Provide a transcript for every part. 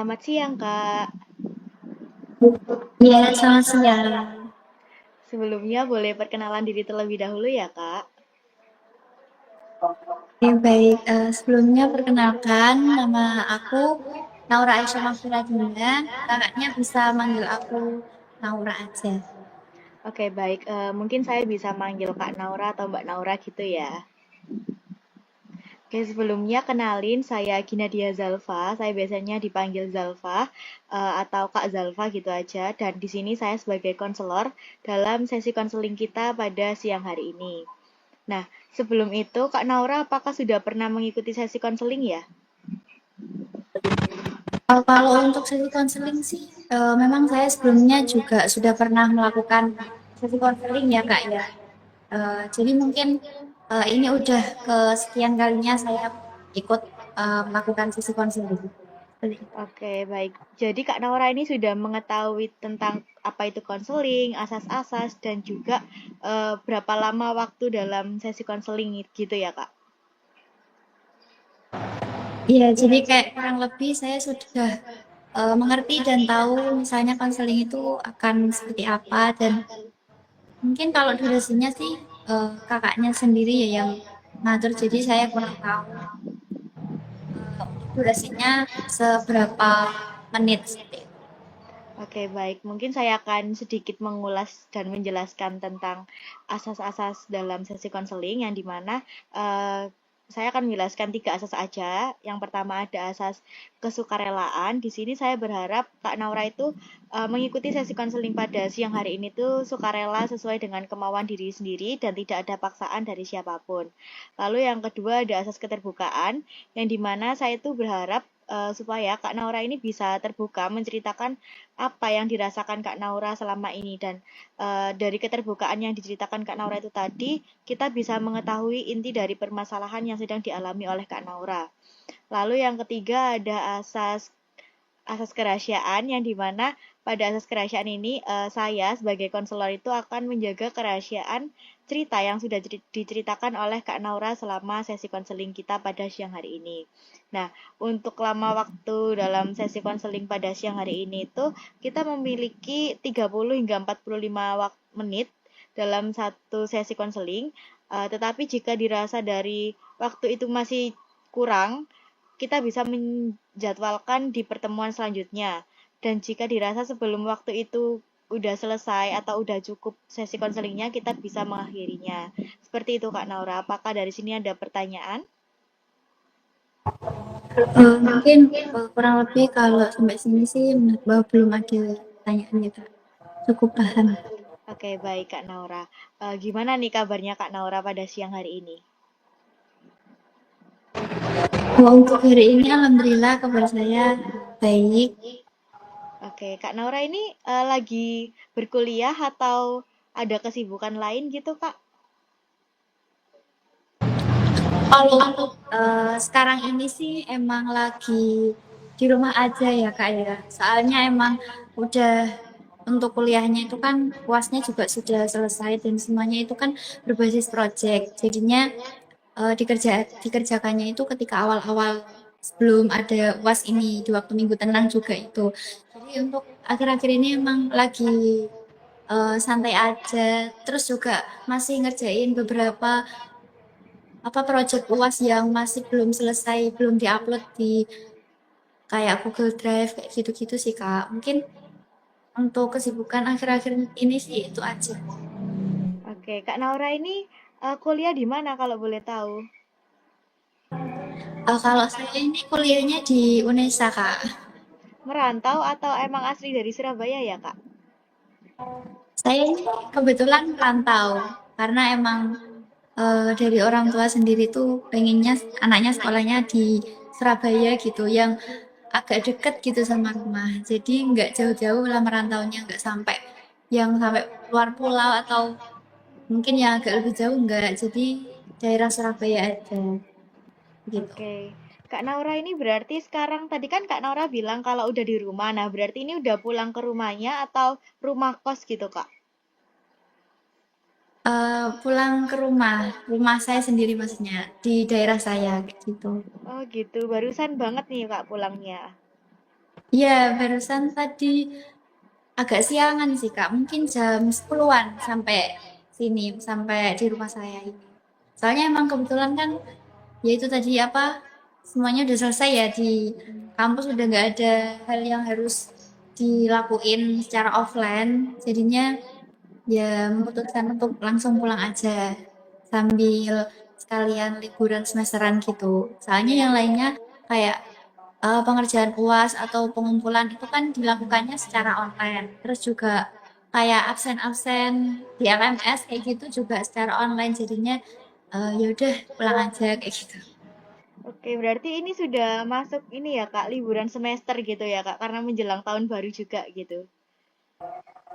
Selamat siang, Kak. Iya, selamat siang. Sebelumnya boleh perkenalan diri terlebih dahulu ya, Kak? Oke, baik. Sebelumnya perkenalkan, nama aku Naura Aisyah Mahfira Dinda. Kakaknya bisa manggil aku Naura aja. Oke, baik. Mungkin saya bisa manggil Kak Naura atau Mbak Naura gitu ya. Oke, sebelumnya kenalin saya Ginadia Zalfa. Saya biasanya dipanggil Zalfa atau Kak Zalfa gitu aja. Dan di sini saya sebagai konselor dalam sesi konseling kita pada siang hari ini. Nah, sebelum itu Kak Naura apakah sudah pernah mengikuti sesi konseling ya? Kalau untuk sesi konseling sih, memang saya sebelumnya juga sudah pernah melakukan sesi konseling ya, Kak ya. Jadi mungkin ini udah kesekian kalinya saya ikut melakukan sesi konseling. Oke, baik. Jadi Kak Naura ini sudah mengetahui tentang apa itu konseling, asas-asas, dan juga berapa lama waktu dalam sesi konseling gitu ya, Kak? Iya, jadi kayak kurang lebih saya sudah mengerti dan tahu misalnya konseling itu akan seperti apa dan mungkin kalau durasinya sih kakaknya sendiri ya yang ngatur, jadi saya kurang tahu untuk durasinya seberapa menit seperti itu. Oke, baik. Mungkin saya akan sedikit mengulas dan menjelaskan tentang asas-asas dalam sesi konseling yang dimana eh, saya akan menjelaskan tiga asas aja. Yang pertama ada asas kesukarelaan. Di sini saya berharap Kak Naura itu mengikuti sesi konseling pada siang hari ini tuh sukarela sesuai dengan kemauan diri sendiri dan tidak ada paksaan dari siapapun. Lalu yang kedua ada asas keterbukaan yang dimana saya itu berharap supaya Kak Naura ini bisa terbuka menceritakan apa yang dirasakan Kak Naura selama ini dan dari keterbukaan yang diceritakan Kak Naura itu tadi kita bisa mengetahui inti dari permasalahan yang sedang dialami oleh Kak Naura. Lalu yang ketiga ada asas asas kerahasiaan yang dimana pada asas kerahasiaan ini saya sebagai konselor itu akan menjaga kerahasiaan cerita yang sudah diceritakan oleh Kak Naura selama sesi konseling kita pada siang hari ini. Nah, untuk lama waktu dalam sesi konseling pada siang hari ini itu kita memiliki 30 hingga 45 menit dalam satu sesi konseling. Tetapi jika dirasa dari waktu itu masih kurang, kita bisa menjadwalkan di pertemuan selanjutnya. Dan jika dirasa sebelum waktu itu udah selesai atau udah cukup sesi konselingnya, kita bisa mengakhirinya. Seperti itu Kak Naura. Apakah dari sini ada pertanyaan? Mungkin kurang lebih kalau sampai sini sih menurut bahwa belum ada pertanyaan ya Kak. Cukup paham. Oke, baik Kak Naura. Gimana nih kabarnya Kak Naura pada siang hari ini? Untuk hari ini alhamdulillah kabar saya baik. Oke, Kak Naura ini lagi berkuliah atau ada kesibukan lain gitu Kak? Kalau untuk sekarang ini sih emang lagi di rumah aja ya Kak ya. Soalnya emang udah untuk kuliahnya itu kan UASnya juga sudah selesai dan semuanya itu kan berbasis project. Jadinya dikerjakannya itu ketika awal-awal sebelum ada UAS ini di waktu minggu tenang juga itu. Jadi untuk akhir-akhir ini emang lagi santai aja. Terus juga masih ngerjain beberapa apa project UAS yang masih belum selesai, belum diupload di kayak Google Drive kayak gitu-gitu sih Kak. Mungkin untuk kesibukan akhir-akhir ini sih itu aja. Oke, Kak Naura ini kuliah di mana kalau boleh tahu? Kalau saya ini kuliahnya di UNESA Kak. Merantau atau emang asli dari Surabaya ya, Kak? Saya ini kebetulan rantau karena emang dari orang tua sendiri tuh pengennya anaknya sekolahnya di Surabaya gitu yang agak deket gitu sama rumah. Jadi nggak jauh-jauh lah merantaunya, nggak sampai yang sampai luar pulau atau mungkin yang agak lebih jauh nggak. Jadi daerah Surabaya aja gitu. Oke. Kak Naura ini berarti sekarang tadi kan Kak Naura bilang kalau udah di rumah. Nah, berarti ini udah pulang ke rumahnya atau rumah kos gitu, Kak? Pulang ke rumah saya sendiri maksudnya di daerah saya kayak gitu. Oh, gitu. Barusan banget nih, Kak, pulangnya. Iya, barusan tadi agak siangan sih Kak, mungkin jam 10-an sampai sini, sampai di rumah saya ini. Soalnya emang kebetulan kan, ya itu tadi apa, semuanya udah selesai ya di kampus, udah nggak ada hal yang harus dilakuin secara offline, jadinya ya memutuskan untuk langsung pulang aja sambil sekalian liburan semesteran gitu. Soalnya yang lainnya kayak pengerjaan UAS atau pengumpulan itu kan dilakukannya secara online. Terus juga kayak absen-absen di LMS kayak gitu juga secara online. Jadinya ya udah pulang aja kayak gitu. Oke, berarti ini sudah masuk ini ya Kak, liburan semester gitu ya Kak, karena menjelang tahun baru juga gitu.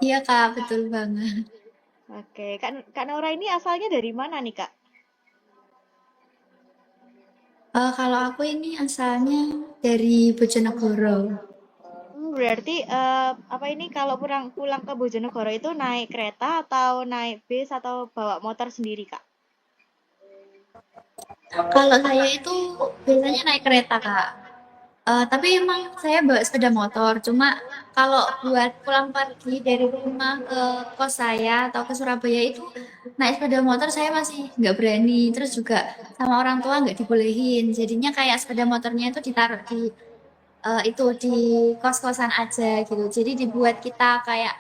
Iya Kak, betul banget. Oke, Kak Naura ini asalnya dari mana nih Kak? Kalau aku ini asalnya dari Bojonegoro. Berarti apa ini kalau pulang pulang ke Bojonegoro itu naik kereta atau naik bis atau bawa motor sendiri Kak? Kalau saya itu biasanya naik kereta Kak. Tapi emang saya bawa sepeda motor. Cuma kalau buat pulang pergi dari rumah ke kos saya atau ke Surabaya itu naik sepeda motor saya masih nggak berani. Terus juga sama orang tua nggak dibolehin. Jadinya kayak sepeda motornya itu ditaruh di itu di kos-kosan aja gitu. Jadi dibuat kita kayak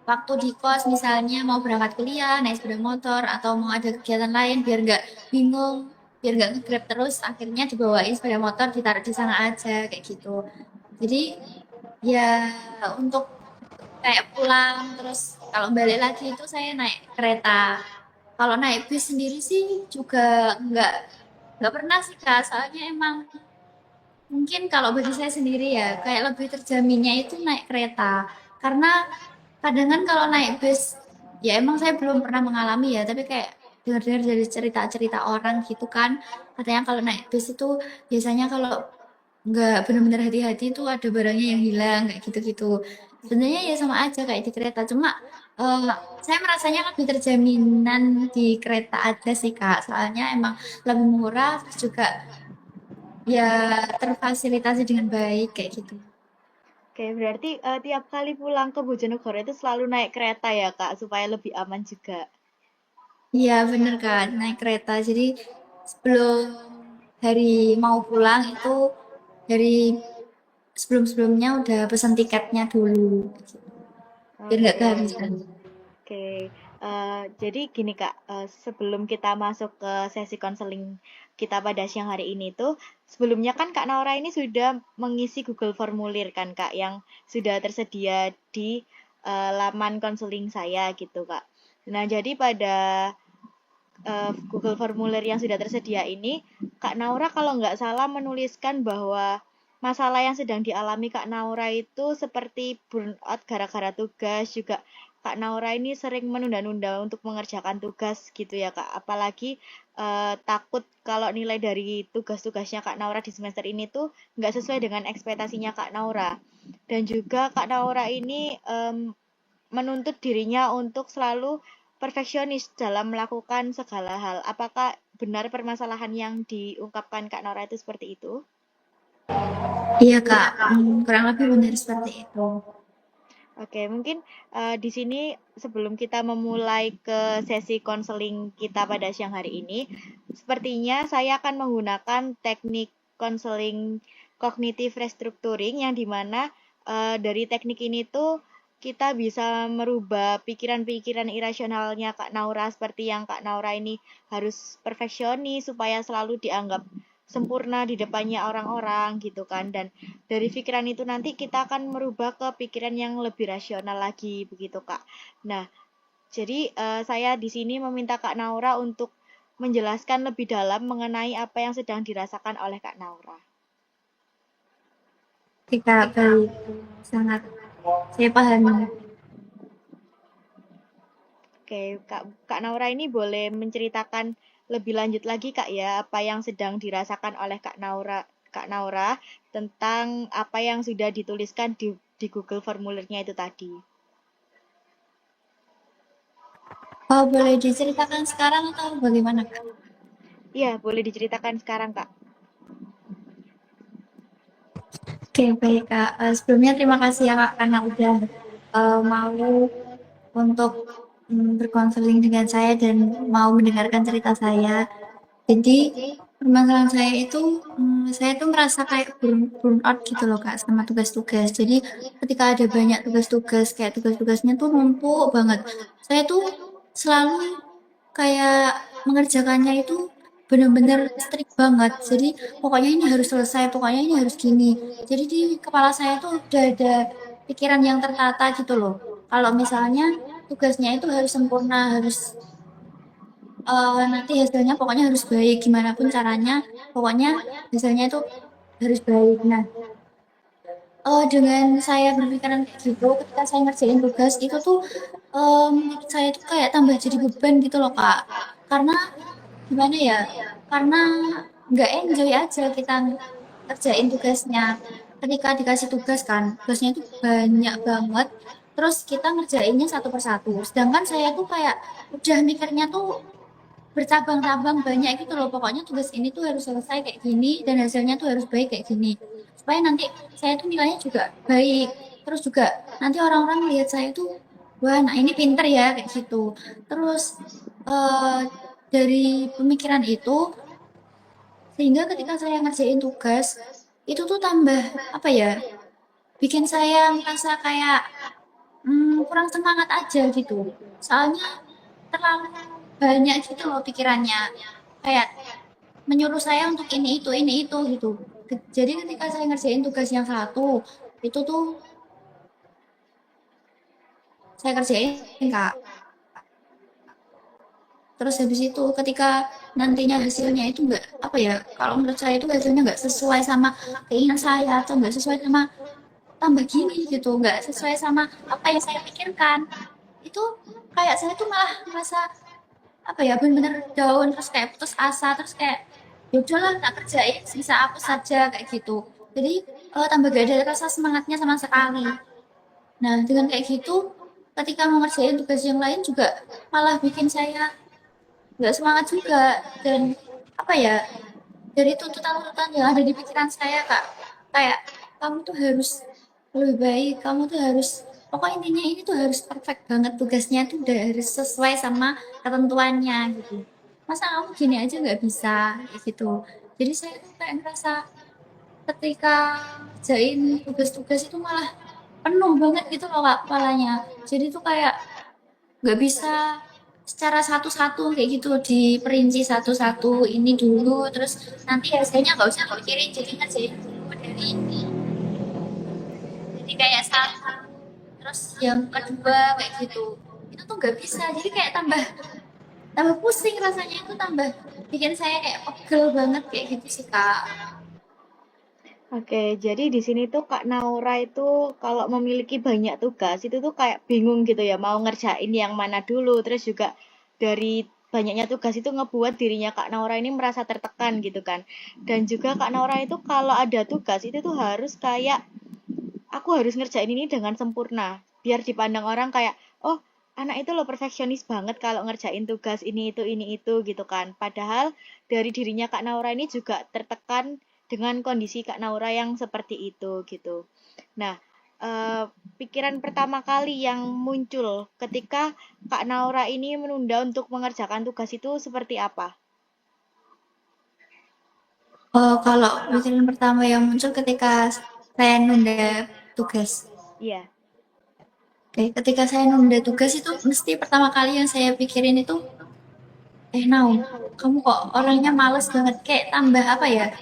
waktu di kos misalnya mau berangkat kuliah naik sepeda motor atau mau ada kegiatan lain biar nggak bingung, biar nggak nge-grab terus, akhirnya dibawain sepeda motor ditaruh di sana aja kayak gitu. Jadi ya untuk kayak pulang terus kalau balik lagi itu saya naik kereta. Kalau naik bis sendiri sih juga nggak pernah sih Kak, soalnya emang mungkin kalau bagi saya sendiri ya, kayak lebih terjaminnya itu naik kereta. Karena kadang kan kalau naik bis, ya emang saya belum pernah mengalami ya, tapi kayak dengar-dengar dari cerita-cerita orang gitu kan, katanya kalau naik bis itu biasanya kalau nggak benar-benar hati-hati itu ada barangnya yang hilang kayak gitu-gitu. Sebenarnya ya sama aja kayak di kereta, cuma eh, saya merasanya lebih terjaminan di kereta aja sih Kak, soalnya emang lebih murah terus juga ya terfasilitasi dengan baik kayak gitu. Oke, berarti tiap kali pulang ke Bojonegoro itu selalu naik kereta ya Kak, supaya lebih aman juga. Iya bener kan, naik kereta. Jadi sebelum hari mau pulang itu dari sebelum-sebelumnya udah pesan tiketnya dulu, gitu. Biar nggak Oke. kehabisan. Oke, jadi gini Kak, sebelum kita masuk ke sesi konseling kita pada siang hari ini tuh, sebelumnya kan Kak Naura ini sudah mengisi Google Formulir kan Kak, yang sudah tersedia di laman konseling saya gitu Kak. Nah, jadi pada Google Formulir yang sudah tersedia ini, Kak Naura kalau nggak salah menuliskan bahwa masalah yang sedang dialami Kak Naura itu seperti burnout gara-gara tugas, juga Kak Naura ini sering menunda-nunda untuk mengerjakan tugas gitu ya Kak. Apalagi takut kalau nilai dari tugas-tugasnya Kak Naura di semester ini tuh nggak sesuai dengan ekspektasinya Kak Naura. Dan juga Kak Naura ini menuntut dirinya untuk selalu perfeksionis dalam melakukan segala hal. Apakah benar permasalahan yang diungkapkan Kak Nora itu seperti itu? Iya Kak, kurang lebih benar seperti itu. Oke, mungkin di sini sebelum kita memulai ke sesi konseling kita pada siang hari ini, sepertinya saya akan menggunakan teknik konseling cognitive restructuring yang dimana dari teknik ini tuh kita bisa merubah pikiran-pikiran irasionalnya Kak Naura seperti yang Kak Naura ini harus perfeksionis supaya selalu dianggap sempurna di depannya orang-orang gitu kan, dan dari pikiran itu nanti kita akan merubah ke pikiran yang lebih rasional lagi begitu Kak. Nah, jadi saya di sini meminta Kak Naura untuk menjelaskan lebih dalam mengenai apa yang sedang dirasakan oleh Kak Naura. Ketika baik, sangat saya pahami. Oke, Kak Naura ini boleh menceritakan lebih lanjut lagi Kak ya apa yang sedang dirasakan oleh Kak Naura tentang apa yang sudah dituliskan di Google formulirnya itu tadi. Oh, boleh diceritakan sekarang atau bagaimana Kak? Iya, boleh diceritakan sekarang Kak. Oke, baik Kak. Sebelumnya terima kasih ya Kak karena udah mau untuk berkonseling dengan saya dan mau mendengarkan cerita saya. Jadi permasalahan saya itu, saya tuh merasa kayak burnout gitu loh Kak sama tugas-tugas. Jadi ketika ada banyak tugas-tugas, kayak tugas-tugasnya tuh numpuk banget. Saya tuh selalu kayak mengerjakannya itu benar-benar strict banget. Jadi pokoknya ini harus selesai, pokoknya ini harus gini. Jadi di kepala saya tuh udah ada pikiran yang tertata gitu loh. Kalau misalnya tugasnya itu harus sempurna, harus nanti hasilnya pokoknya harus baik, gimana pun caranya, pokoknya hasilnya itu harus baik. Nah, dengan saya berpikiran kayak gitu, ketika saya ngerjain tugas itu tuh menurut saya tuh kayak tambah jadi beban gitu loh Kak. Karena gimana ya? Karena nggak enjoy aja kita ngerjain tugasnya. Ketika dikasih tugas kan, tugasnya itu banyak banget. Terus kita ngerjainnya satu persatu. Sedangkan saya tuh kayak udah mikirnya tuh bercabang-cabang banyak gitu loh. Pokoknya tugas ini tuh harus selesai kayak gini dan hasilnya tuh harus baik kayak gini. Supaya nanti saya tuh nilainya juga baik. Terus juga nanti orang-orang lihat saya tuh, wah, nah ini pinter ya kayak gitu. Terus eh dari pemikiran itu, sehingga ketika saya ngerjain tugas, itu tuh tambah apa ya? Bikin saya merasa kayak kurang semangat aja gitu. Soalnya terlalu banyak gitu loh pikirannya. Kayak menyuruh saya untuk ini itu gitu. Jadi ketika saya ngerjain tugas yang satu, itu tuh saya kerjain Kak. Terus habis itu ketika nantinya hasilnya itu enggak apa ya, kalau menurut saya itu hasilnya enggak sesuai sama keinginan saya atau enggak sesuai sama tambah gini gitu, enggak sesuai sama apa yang saya pikirkan. Itu kayak saya tuh malah merasa apa ya, bener-bener down, terus kayak putus asa, terus kayak ya udahlah tak kerjain bisa aku saja kayak gitu. Jadi tambah gak ada rasa semangatnya sama sekali. Nah dengan kayak gitu, ketika mau ngerjain tugas yang lain juga malah bikin saya nggak semangat juga. Dan apa ya, dari tuntutan-tuntutan yang ada di pikiran saya Kak, kayak kamu tuh harus lebih baik, kamu tuh harus, pokoknya intinya ini tuh harus perfect banget, tugasnya tuh udah harus sesuai sama ketentuannya gitu. Masa kamu gini aja nggak bisa kayak gitu. Jadi saya tuh kayak ngerasa ketika ngerjain tugas-tugas itu malah penuh banget gitu loh Kak kepalanya. Jadi tuh kayak nggak bisa secara satu-satu kayak gitu, diperinci satu-satu ini dulu, terus nanti hasilnya nggak usah mikirin, jadi ngerjain dulu dari ini. Jadi kayak satu, terus yang kedua kayak gitu. Itu tuh nggak bisa, jadi kayak tambah tambah pusing rasanya, itu tambah bikin saya kayak pegel banget kayak gitu sih Kak. Oke, jadi di sini tuh Kak Naura itu kalau memiliki banyak tugas itu tuh kayak bingung gitu ya, mau ngerjain yang mana dulu. Terus juga dari banyaknya tugas itu ngebuat dirinya Kak Naura ini merasa tertekan gitu kan. Dan juga Kak Naura itu kalau ada tugas itu tuh harus kayak aku harus ngerjain ini dengan sempurna. Biar dipandang orang kayak, oh anak itu loh perfeksionis banget kalau ngerjain tugas ini itu gitu kan. Padahal dari dirinya Kak Naura ini juga tertekan dengan kondisi Kak Naura yang seperti itu gitu. Nah, pikiran pertama kali yang muncul ketika Kak Naura ini menunda untuk mengerjakan tugas itu seperti apa? Kalau pikiran pertama yang muncul ketika saya nunda tugas. Iya. Oke, ketika saya nunda tugas itu mesti pertama kali yang saya pikirin itu, Naum, kamu kok orangnya males banget, kayak tambah apa ya,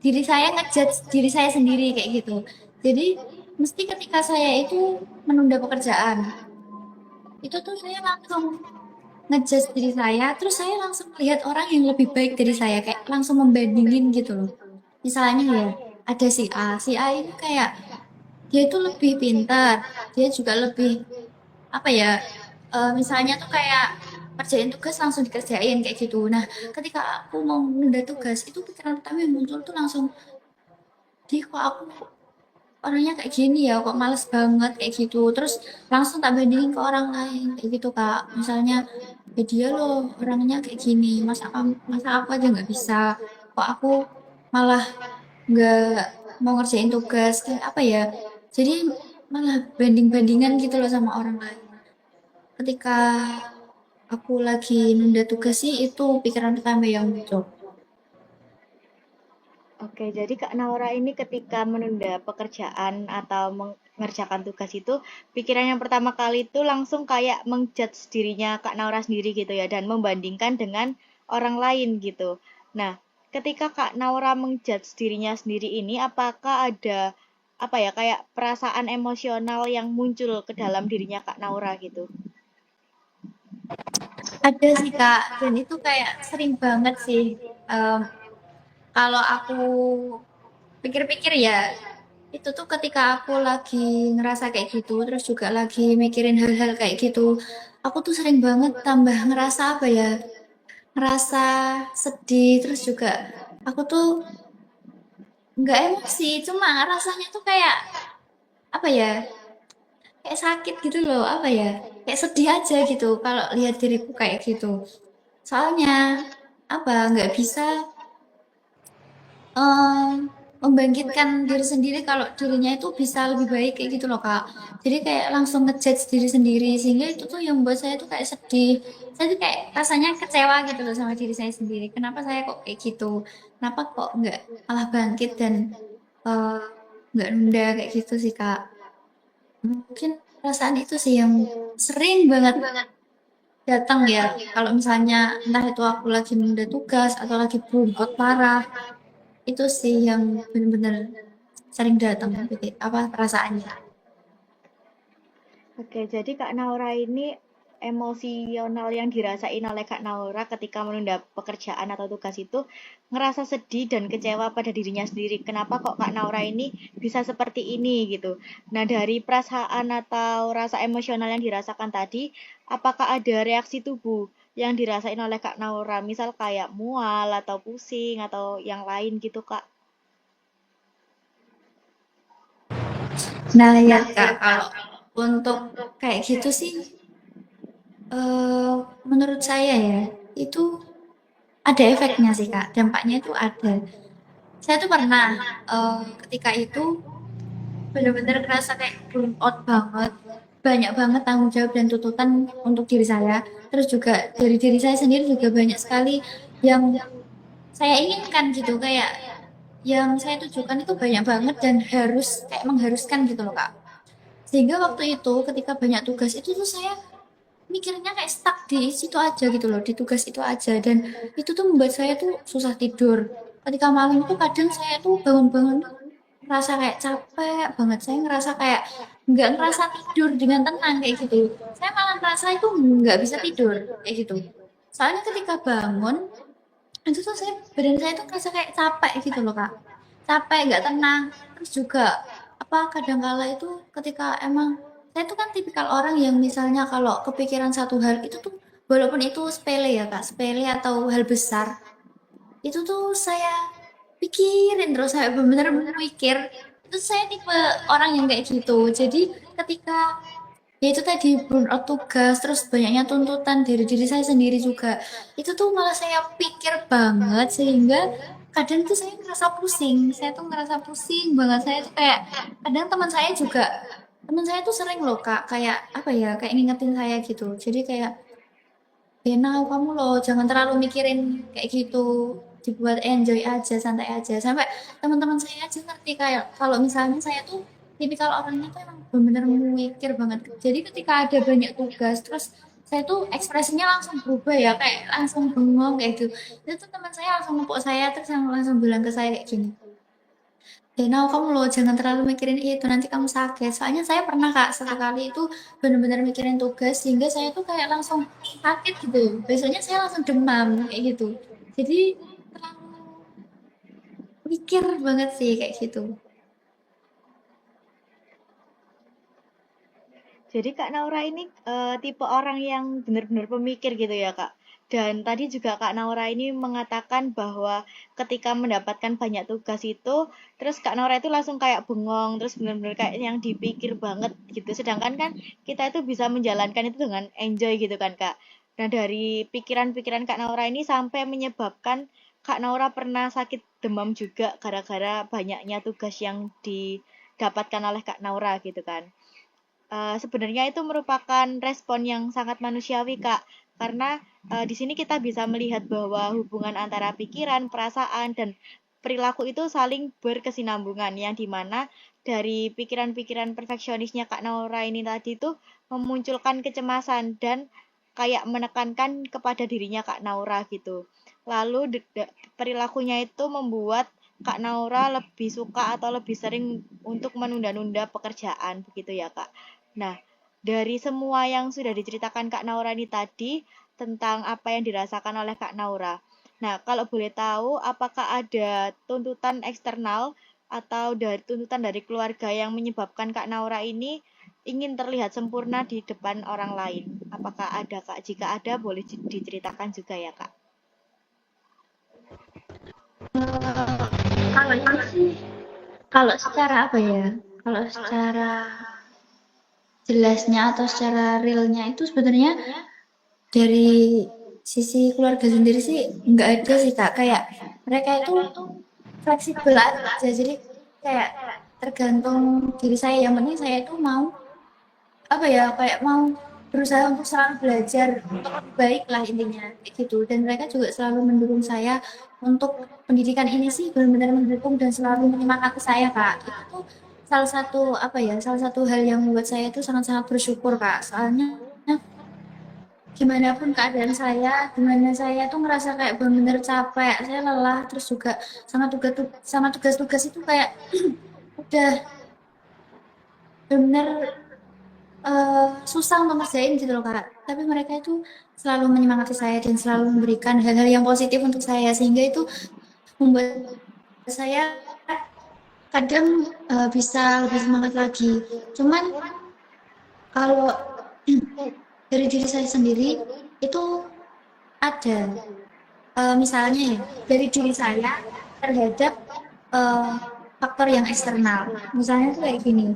diri saya ngejudge diri saya sendiri kayak gitu. Jadi mesti ketika saya itu menunda pekerjaan, itu tuh saya langsung ngejudge diri saya, terus saya langsung melihat orang yang lebih baik dari saya, kayak langsung membandingin gitu loh. Misalnya ya, ada si A ini kayak dia itu lebih pintar, dia juga lebih apa ya, misalnya tuh kayak kerjain tugas langsung dikerjain kayak gitu. Nah, ketika aku mau menunda tugas, itu pikiran pertama yang muncul tuh langsung, di kok aku orangnya kayak gini ya, kok males banget kayak gitu. Terus langsung tak bandingin ke orang lain kayak gitu Kak. Misalnya, ya dia loh orangnya kayak gini, masa aku aja nggak bisa, kok aku malah nggak mau ngerjain tugas kayak apa ya? Jadi malah banding-bandingan gitu loh sama orang lain. Ketika aku lagi nunda tugas sih itu pikiran pertama yang muncul. Oke, jadi Kak Naura ini ketika menunda pekerjaan atau mengerjakan tugas itu, pikiran yang pertama kali itu langsung kayak mengjudge dirinya Kak Naura sendiri gitu ya, dan membandingkan dengan orang lain gitu. Nah, ketika Kak Naura mengjudge dirinya sendiri ini, apakah ada apa ya kayak perasaan emosional yang muncul ke dalam dirinya Kak Naura gitu? Ada sih Kak, dan itu kayak sering banget sih. Em, Kalau aku pikir-pikir ya, itu tuh ketika aku lagi ngerasa kayak gitu, terus juga lagi mikirin hal-hal kayak gitu, aku tuh sering banget tambah ngerasa apa ya, ngerasa sedih, terus juga aku tuh nggak emosi, cuma rasanya tuh kayak apa ya, kayak sakit gitu loh, apa ya, kayak sedih aja gitu kalau lihat diriku kayak gitu. Soalnya apa, nggak bisa membangkitkan diri sendiri kalau dirinya itu bisa lebih baik kayak gitu loh Kak. Jadi kayak langsung ngejudge diri sendiri sehingga itu tuh yang membuat saya tuh kayak sedih. Saya tuh kayak rasanya kecewa gitu loh sama diri saya sendiri. Kenapa saya kok kayak gitu? Kenapa kok nggak malah bangkit dan eh, nggak nunda kayak gitu sih Kak. Mungkin perasaan itu sih yang sering banget datang ya. Kalau misalnya entah itu aku lagi nunda tugas atau lagi burnout parah, itu sih yang benar-benar sering datang apa perasaannya. Oke, jadi Kak Naura ini emosional yang dirasain oleh Kak Naura ketika menunda pekerjaan atau tugas itu ngerasa sedih dan kecewa pada dirinya sendiri. Kenapa kok Kak Naura ini bisa seperti ini gitu. Nah, dari perasaan atau rasa emosional yang dirasakan tadi, apakah ada reaksi tubuh yang dirasain oleh Kak Naura? Misal kayak mual atau pusing atau yang lain gitu, Kak. Nah ya Kak, kalau untuk kayak gitu sih, menurut saya ya, itu ada efeknya sih Kak, dampaknya itu ada. Saya tuh pernah ketika itu benar-benar ngerasa kayak burn out banget, banyak banget tanggung jawab dan tuntutan untuk diri saya. Terus juga dari diri saya sendiri juga banyak sekali yang saya inginkan gitu, kayak yang saya tujukan itu banyak banget dan harus kayak mengharuskan gitu loh Kak. Sehingga waktu itu ketika banyak tugas itu tuh saya mikirnya kayak stuck di situ aja gitu loh, di tugas itu aja, dan itu tuh membuat saya tuh susah tidur. Ketika malam itu kadang saya tuh bangun-bangun tuh ngerasa kayak capek banget, saya ngerasa kayak nggak ngerasa tidur dengan tenang kayak gitu. Saya malah ngerasa itu nggak bisa tidur kayak gitu. Soalnya ketika bangun itu tuh badan saya tuh ngerasa kayak capek gitu loh Kak, capek nggak tenang. Terus juga apa kadang kala itu ketika emang saya tuh kan tipikal orang yang misalnya kalau kepikiran satu hal itu tuh walaupun itu sepele ya Kak, sepele atau hal besar, itu tuh saya pikirin terus, saya benar-benar mikir. Itu saya tipe orang yang kayak gitu. Jadi ketika ya itu tadi burnout tugas, terus banyaknya tuntutan dari diri saya sendiri juga. Itu tuh malah saya pikir banget sehingga kadang tuh saya ngerasa pusing. Saya tuh ngerasa pusing banget. Saya tuh kayak kadang teman saya tuh sering loh Kak, kayak apa ya, kayak ngingetin saya gitu. Jadi kayak Bena, kamu loh jangan terlalu mikirin kayak gitu. Dibuat enjoy aja, santai aja. Sampai teman-teman saya aja ngerti kayak kalau misalnya saya tuh tipikal orangnya tuh emang benar-benar mikir banget. Jadi ketika ada banyak tugas, terus saya tuh ekspresinya langsung berubah ya, kayak langsung bengong kayak gitu. Itu tuh teman saya langsung nepuk saya, terus yang langsung bilang ke saya kayak gini. Dena, kamu loh jangan terlalu mikirin itu, nanti kamu sakit. Soalnya saya pernah Kak, satu kali itu benar-benar mikirin tugas sehingga saya tuh kayak langsung sakit gitu. Besoknya saya langsung demam kayak gitu. Jadi terlalu mikir banget sih kayak gitu. Jadi Kak Naura ini tipe orang yang benar-benar pemikir gitu ya Kak. Dan tadi juga Kak Naura ini mengatakan bahwa ketika mendapatkan banyak tugas itu, terus Kak Naura itu langsung kayak bengong, terus benar-benar kayak yang dipikir banget gitu. Sedangkan kan kita itu bisa menjalankan itu dengan enjoy gitu kan Kak. Nah dari pikiran-pikiran Kak Naura ini sampai menyebabkan Kak Naura pernah sakit demam juga gara-gara banyaknya tugas yang didapatkan oleh Kak Naura gitu kan. Sebenarnya itu merupakan respon yang sangat manusiawi, Kak. Karena di sini kita bisa melihat bahwa hubungan antara pikiran, perasaan, dan perilaku itu saling berkesinambungan, yang dimana dari pikiran-pikiran perfeksionisnya Kak Naura ini tadi itu memunculkan kecemasan dan kayak menekankan kepada dirinya Kak Naura gitu. Lalu perilakunya itu membuat Kak Naura lebih suka atau lebih sering untuk menunda-nunda pekerjaan begitu ya Kak. Nah, dari semua yang sudah diceritakan Kak Naura ini tadi tentang apa yang dirasakan oleh Kak Naura. Nah, kalau boleh tahu, apakah ada tuntutan eksternal atau dari tuntutan dari keluarga yang menyebabkan Kak Naura ini ingin terlihat sempurna di depan orang lain? Apakah ada Kak? Jika ada, boleh diceritakan juga ya Kak. Kalau ini sih, kalau secara apa ya? Kalau secara jelasnya atau secara realnya itu sebenarnya dari sisi keluarga sendiri sih nggak ada sih Kak. Kayak mereka itu fleksibel aja. Jadi kayak tergantung diri saya. Yang penting saya itu mau apa ya kayak mau berusaha untuk selalu belajar untuk lebih baik lah intinya kayak gitu. Dan mereka juga selalu mendukung saya untuk pendidikan ini sih benar-benar mendukung dan selalu menyemangati saya Kak. Itu tuh salah satu apa ya salah satu hal yang membuat saya itu sangat-sangat bersyukur Kak. Soalnya gimana pun keadaan saya, gimana saya tuh ngerasa kayak benar-benar capek, saya lelah, terus juga sama tugas-tugas itu kayak udah benar-benar susah untuk ngerjain gitu loh Kak. Tapi mereka itu selalu menyemangati saya dan selalu memberikan hal-hal yang positif untuk saya sehingga itu membuat saya kadang bisa lebih semangat lagi. Cuman kalau dari diri saya sendiri itu ada misalnya ya dari diri saya terhadap eh, faktor yang eksternal. Misalnya tuh kayak gini.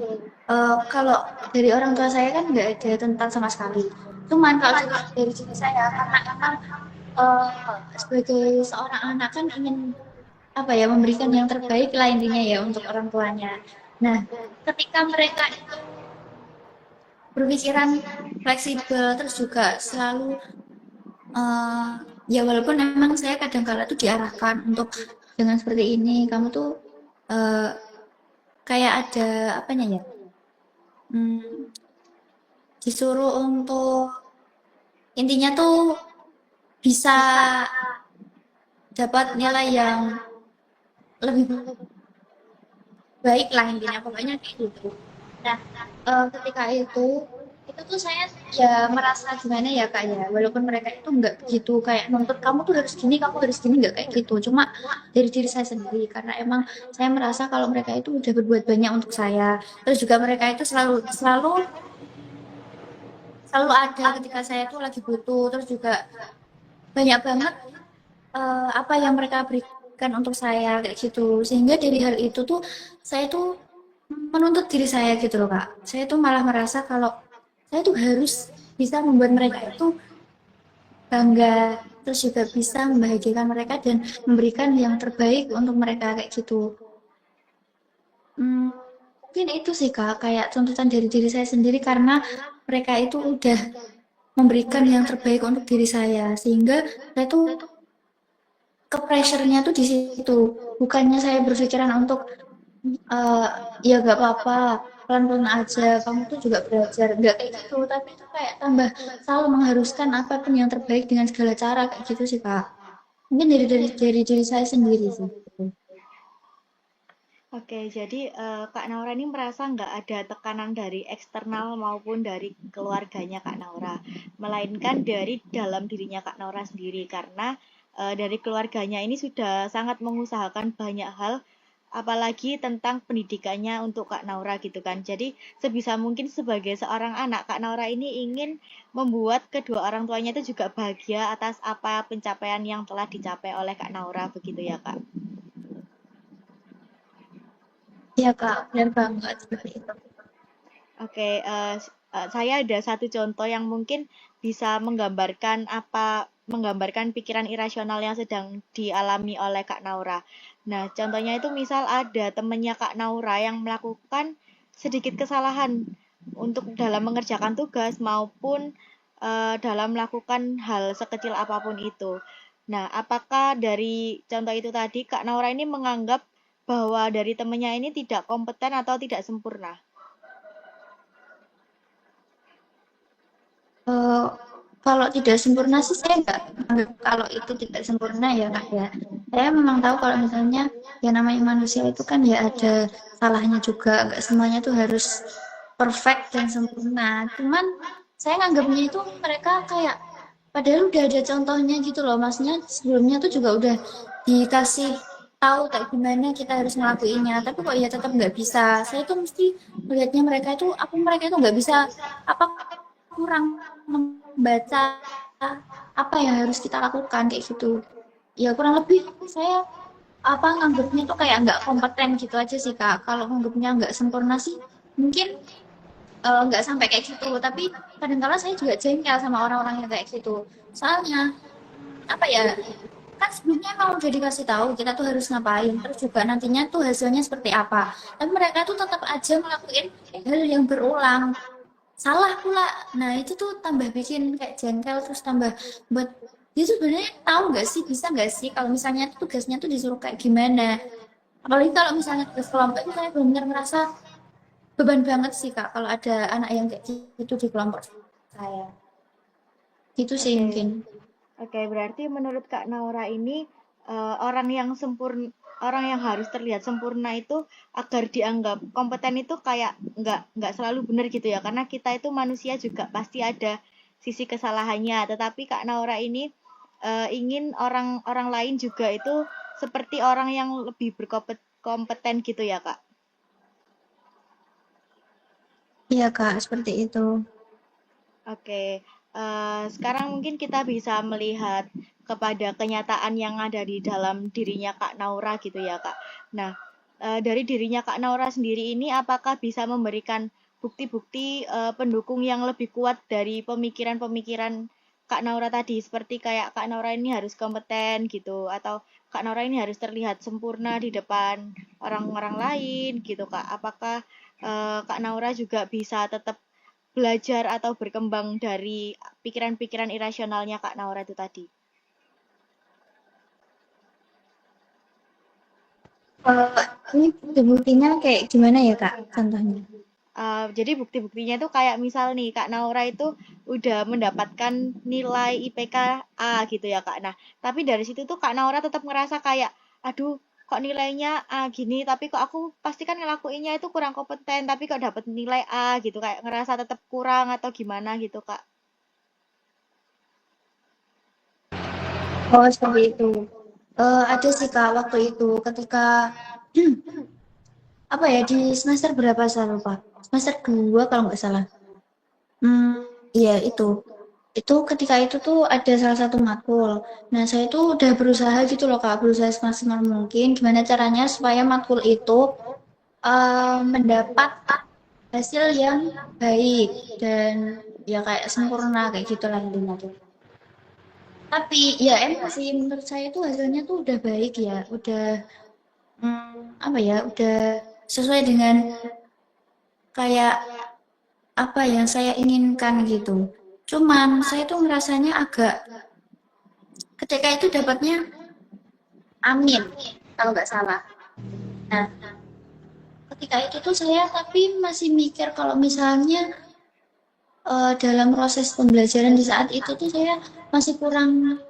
Kalau dari orang tua saya kan nggak ada tentang sama sekali. Cuman kalau dari diri saya karena emang eh, sebagai seorang anak kan ingin apa ya memberikan yang terbaik lah intinya ya untuk orang tuanya. Nah, ketika mereka itu berpikiran fleksibel terus juga selalu eh ya walaupun memang saya kadang kala tuh diarahkan untuk dengan seperti ini kamu tuh eh kayak ada apanya ya hmm, disuruh untuk intinya tuh bisa dapat nilai yang lebih baik lah intinya pokoknya kayak gitu. Nah, ketika itu tuh saya ya merasa gimana ya kak ya, walaupun mereka itu nggak begitu kayak nuntut kamu harus gini nggak kayak gitu. Cuma dari diri saya sendiri karena emang saya merasa kalau mereka itu udah berbuat banyak untuk saya. Terus juga mereka itu selalu selalu selalu ada ketika saya tuh lagi butuh. Terus juga banyak banget apa yang mereka berikan untuk saya kayak gitu. Sehingga dari hal itu tuh saya tuh menuntut diri saya gitu loh Kak. Saya tuh malah merasa kalau saya tuh harus bisa membuat mereka itu bangga, terus juga bisa membahagiakan mereka dan memberikan yang terbaik untuk mereka kayak gitu. Hmm, mungkin itu sih Kak, kayak tuntutan dari diri saya sendiri karena mereka itu udah memberikan yang terbaik untuk diri saya, sehingga saya tuh ke pressure-nya tuh di situ. Bukannya saya berpikiran untuk eh ya gak apa-apa, pelan-pelan aja, kamu tuh juga belajar. Nggak kayak gitu, tapi itu kayak tambah selalu mengharuskan apapun yang terbaik dengan segala cara kayak gitu sih Kak. Mungkin dari diri saya sendiri sih. Oke, jadi Kak Naura ini merasa nggak ada tekanan dari eksternal maupun dari keluarganya Kak Naura, melainkan dari dalam dirinya Kak Naura sendiri karena dari keluarganya ini sudah sangat mengusahakan banyak hal, apalagi tentang pendidikannya untuk Kak Naura gitu kan. Jadi sebisa mungkin sebagai seorang anak, Kak Naura ini ingin membuat kedua orang tuanya itu juga bahagia atas apa pencapaian yang telah dicapai oleh Kak Naura begitu ya Kak. Iya Kak, benar banget seperti itu. Oke, saya ada satu contoh yang mungkin bisa menggambarkan apa menggambarkan pikiran irasional yang sedang dialami oleh Kak Naura. Nah, contohnya itu misal ada temennya Kak Naura yang melakukan sedikit kesalahan untuk dalam mengerjakan tugas maupun dalam melakukan hal sekecil apapun itu. Nah, apakah dari contoh itu tadi Kak Naura ini menganggap bahwa dari temennya ini tidak kompeten atau tidak sempurna? Eh, kalau tidak sempurna sih saya nggak anggap kalau itu tidak sempurna ya Kak ya. Saya memang tahu kalau misalnya ya namanya manusia itu kan ya ada salahnya juga. Nggak semuanya tuh harus perfect dan sempurna. Cuman saya nganggapnya itu mereka kayak padahal udah ada contohnya gitu loh. Maksudnya sebelumnya tuh juga udah dikasih tahu kayak gimana kita harus ngelakuinnya. Tapi kok ya tetap nggak bisa. Saya tuh mesti melihatnya mereka itu nggak bisa apa kurang membaca apa yang harus kita lakukan kayak gitu. Ya kurang lebih saya apa nganggapnya tuh kayak nggak kompeten gitu aja sih Kak. Kalau nganggapnya nggak sempurna sih mungkin nggak sampai kayak gitu. Tapi kadang-kala saya juga jengkel sama orang-orang yang kayak gitu. Soalnya apa ya kan sebelumnya emang udah dikasih tahu kita tuh harus ngapain terus juga nantinya tuh hasilnya seperti apa tapi mereka tuh tetap aja ngelakuin hal yang berulang salah pula. Nah, itu tuh tambah bikin kayak jengkel terus tambah buat dia tuh sebenarnya tahu nggak sih bisa nggak sih kalau misalnya tuh tugasnya tuh disuruh kayak gimana. Apalagi kalau misalnya tugas kelompok itu saya benar-benar ngerasa beban banget sih Kak kalau ada anak yang kayak gitu di kelompok saya. Gitu sih Oke, mungkin. oke, berarti menurut Kak Naura ini orang yang sempurna, orang yang harus terlihat sempurna itu agar dianggap kompeten itu kayak nggak selalu benar gitu ya, karena kita itu manusia juga pasti ada sisi kesalahannya. Tetapi Kak Naura ini ingin orang-orang lain juga itu seperti orang yang lebih berkompeten gitu ya Kak. Iya Kak, seperti itu. Oke, sekarang mungkin kita bisa melihat kepada kenyataan yang ada di dalam dirinya Kak Naura gitu ya Kak. Nah, dari dirinya Kak Naura sendiri ini apakah bisa memberikan bukti-bukti pendukung yang lebih kuat dari pemikiran-pemikiran Kak Naura tadi, seperti kayak Kak Naura ini harus kompeten gitu, atau Kak Naura ini harus terlihat sempurna di depan orang-orang lain gitu Kak. Apakah Kak Naura juga bisa tetap belajar atau berkembang dari pikiran-pikiran irasionalnya Kak Naura itu tadi? Eh, ini bukti-buktinya kayak gimana ya Kak contohnya? Jadi bukti-buktinya itu kayak misal nih Kak Naura itu udah mendapatkan nilai IPK A gitu ya Kak. Nah, tapi dari situ tuh Kak Naura tetap ngerasa kayak, aduh kok nilainya A gini, tapi kok aku pasti kan ngelakuinnya itu kurang kompeten, tapi kok dapat nilai A gitu, kayak ngerasa tetap kurang atau gimana gitu Kak. Oh, seperti itu. Ada sih Kak waktu itu ketika apa ya di semester berapa saya lupa. Semester 2 kalau nggak salah. Hmm, iya itu. Itu ketika itu tuh ada salah satu matkul. Nah, saya tuh udah berusaha gitu loh Kak, berusaha semaksimal mungkin gimana caranya supaya matkul itu mendapat hasil yang baik dan ya kayak sempurna kayak gitulah intinya tuh. Tapi ya emang sih menurut saya tuh hasilnya tuh udah baik ya, udah apa ya, udah sesuai dengan kayak apa yang saya inginkan gitu. Cuman saya tuh ngerasanya agak ketika itu dapatnya amin kalau nggak salah. Nah, ketika itu tuh saya tapi masih mikir kalau misalnya dalam proses pembelajaran di saat itu tuh saya masih kurang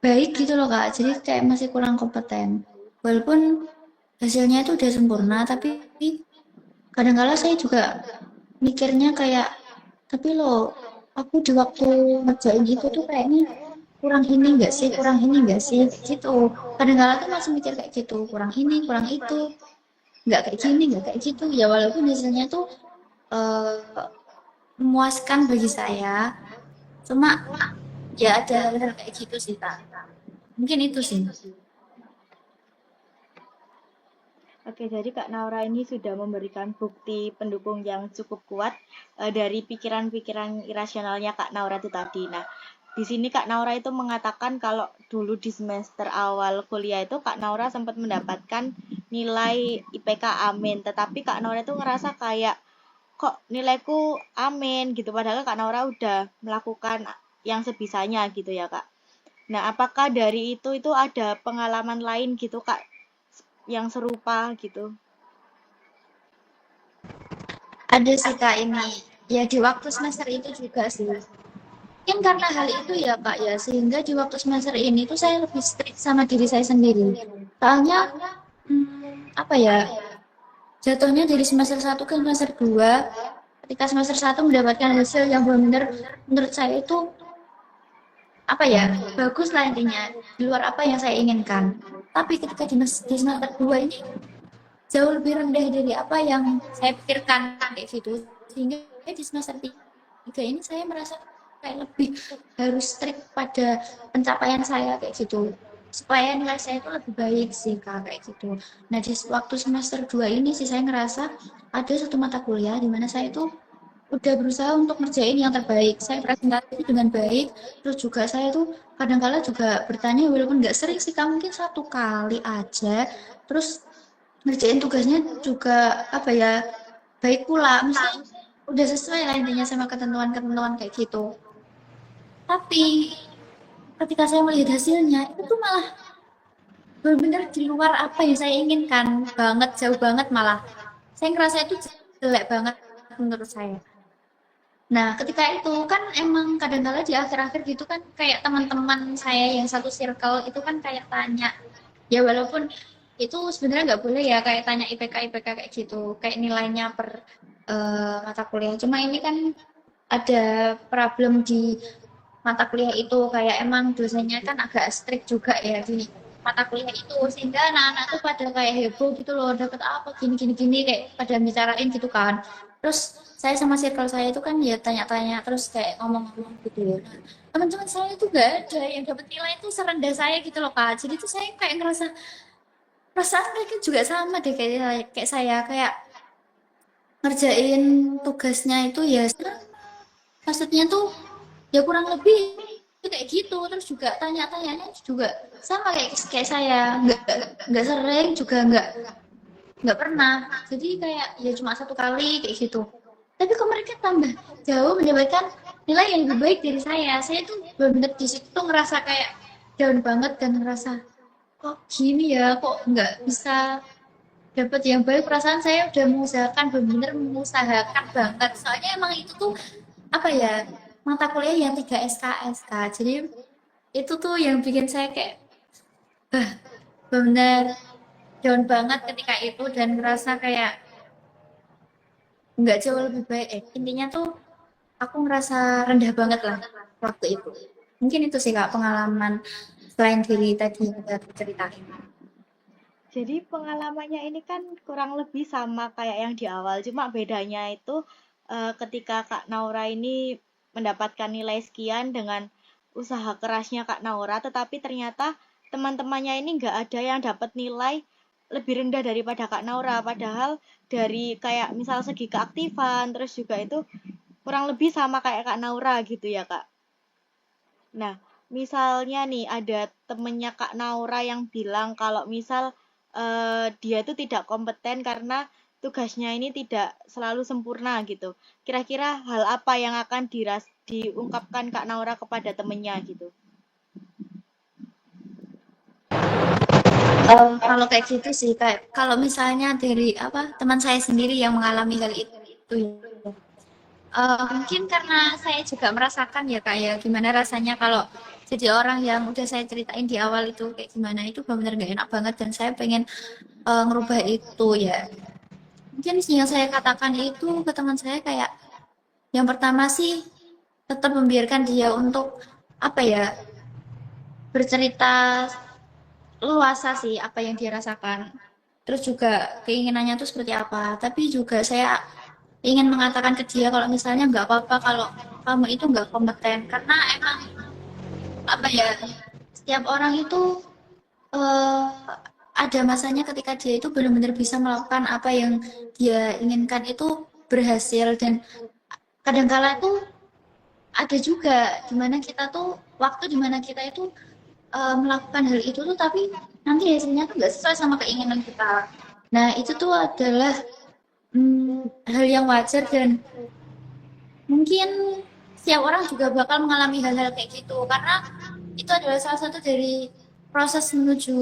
baik gitu loh Kak. Jadi kayak masih kurang kompeten. Walaupun hasilnya itu udah sempurna, tapi kadang-kala saya juga mikirnya kayak, tapi loh, aku di waktu ngerjain itu tuh kayaknya kurang ini enggak sih, kurang ini enggak sih, gitu. Kadang-kala tuh masih mikir kayak gitu, kurang ini, kurang itu, enggak kayak gini, enggak kayak gitu. Ya walaupun hasilnya tuh eh, memuaskan bagi saya, cuma ya ada hal-hal kayak gitu sih, Kak. Mungkin itu sih. Oke, jadi Kak Naura ini sudah memberikan bukti pendukung yang cukup kuat dari pikiran-pikiran irasionalnya Kak Naura itu tadi. Nah, di sini Kak Naura itu mengatakan kalau dulu di semester awal kuliah itu Kak Naura sempat mendapatkan nilai IPK amin, tetapi Kak Naura itu ngerasa kayak kok nilaiku amin gitu, padahal Kak Naura udah melakukan yang sebisanya gitu ya Kak. Nah, apakah dari itu ada pengalaman lain gitu Kak yang serupa gitu? Ada sih Kak ini. Ya di waktu semester itu juga sih. Mungkin karena hal itu ya Kak ya, sehingga di waktu semester ini tuh saya lebih strict sama diri saya sendiri. Soalnya apa ya, jatuhnya dari semester 1 ke semester 2, ketika semester 1 mendapatkan hasil yang benar-benar menurut saya itu apa ya, bagus lah intinya, di luar apa yang saya inginkan. Tapi ketika di semester 2 ini jauh lebih rendah dari apa yang saya pikirkan kayak gitu, sehingga di semester 3 ini saya merasa kayak lebih harus strict pada pencapaian saya kayak gitu, supaya nilai saya itu lebih baik sih Kak, kayak gitu. Nah di waktu semester 2 ini sih saya ngerasa ada satu mata kuliah di mana saya itu udah berusaha untuk ngerjain yang terbaik, saya presentasi dengan baik, terus juga saya tuh kadang-kala juga bertanya walaupun nggak sering sih Kak, mungkin satu kali aja, terus ngerjain tugasnya juga apa ya, baik pula, mesti udah sesuai lah intinya sama ketentuan-ketentuan kayak gitu. Tapi ketika saya melihat hasilnya itu tuh malah benar-benar di luar apa yang saya inginkan banget, jauh banget malah. Saya ngerasa itu jelek banget menurut saya. Nah, ketika itu kan emang kadang-kala di akhir-akhir gitu kan kayak teman-teman saya yang satu circle itu kan kayak tanya, ya walaupun itu sebenarnya nggak boleh ya kayak tanya IPK kayak gitu, kayak nilainya per mata kuliah. Cuma ini kan ada problem di mata kuliah itu, kayak emang dosennya kan agak strict juga ya di mata kuliah itu, sehingga anak-anak tuh pada kayak heboh gitu loh, dapet apa gini gini gini kayak pada bicarain gitu kan. Terus saya sama circle saya itu kan ya tanya-tanya terus kayak ngomong-ngomong gitu ya. Nah, teman-teman saya itu gak ada yang dapat nilai itu serendah saya gitu loh Kak. Jadi tuh saya kayak ngerasa perasaan mereka juga sama deh kayak saya kayak ngerjain tugasnya itu ya maksudnya tuh ya kurang lebih kayak gitu, terus juga tanya-tanyanya juga sama kayak kayak saya, nggak sering juga nggak pernah, jadi kayak ya cuma satu kali kayak gitu. Tapi kok mereka tambah jauh mendapatkan nilai yang lebih baik dari saya tuh benar-benar di situ tuh ngerasa kayak down banget dan ngerasa kok gini ya, kok nggak bisa dapat yang baik. Perasaan saya udah mengusahakan, benar-benar mengusahakan banget, soalnya emang itu tuh apa ya, mata kuliah yang 3 SKS Kak. Jadi itu tuh yang bikin saya kayak benar down banget ketika itu dan ngerasa kayak nggak jauh lebih baik. Intinya tuh aku ngerasa rendah banget lah waktu itu. Mungkin itu sih Kak pengalaman selain diri tadi yang udah aku ceritain. Jadi pengalamannya ini kan kurang lebih sama kayak yang di awal, cuma bedanya itu ketika Kak Naura ini mendapatkan nilai sekian dengan usaha kerasnya Kak Naura, tetapi ternyata teman-temannya ini nggak ada yang dapat nilai lebih rendah daripada Kak Naura, padahal dari kayak misal segi keaktifan, terus juga itu kurang lebih sama kayak Kak Naura gitu ya Kak. Nah, misalnya nih ada temennya Kak Naura yang bilang kalau misal dia itu tidak kompeten karena tugasnya ini tidak selalu sempurna gitu. Kira-kira hal apa yang akan diungkapkan Kak Naura kepada temennya gitu? Kalau kayak gitu sih kayak kalau misalnya dari apa teman saya sendiri yang mengalami hal itu ya. Mungkin karena saya juga merasakan ya Kak ya, gimana rasanya kalau jadi orang yang udah saya ceritain di awal itu kayak gimana, itu benar-benar gak enak banget dan saya pengen ngerubah itu ya. Mungkin yang saya katakan itu ke teman saya kayak yang pertama sih tetap membiarkan dia untuk apa ya, bercerita luasa sih apa yang dia rasakan. Terus juga keinginannya tuh seperti apa. Tapi juga saya ingin mengatakan ke dia kalau misalnya nggak apa-apa kalau kamu itu nggak kompeten, karena emang apa ya, setiap orang itu eh, ada masanya ketika dia itu benar-benar bisa melakukan apa yang dia inginkan itu berhasil, dan kadangkala itu ada juga dimana kita tuh waktu dimana kita itu melakukan hal itu tuh tapi nanti hasilnya tuh nggak sesuai sama keinginan kita. Nah itu tuh adalah hal yang wajar dan mungkin setiap orang juga bakal mengalami hal-hal kayak gitu karena itu adalah salah satu dari proses menuju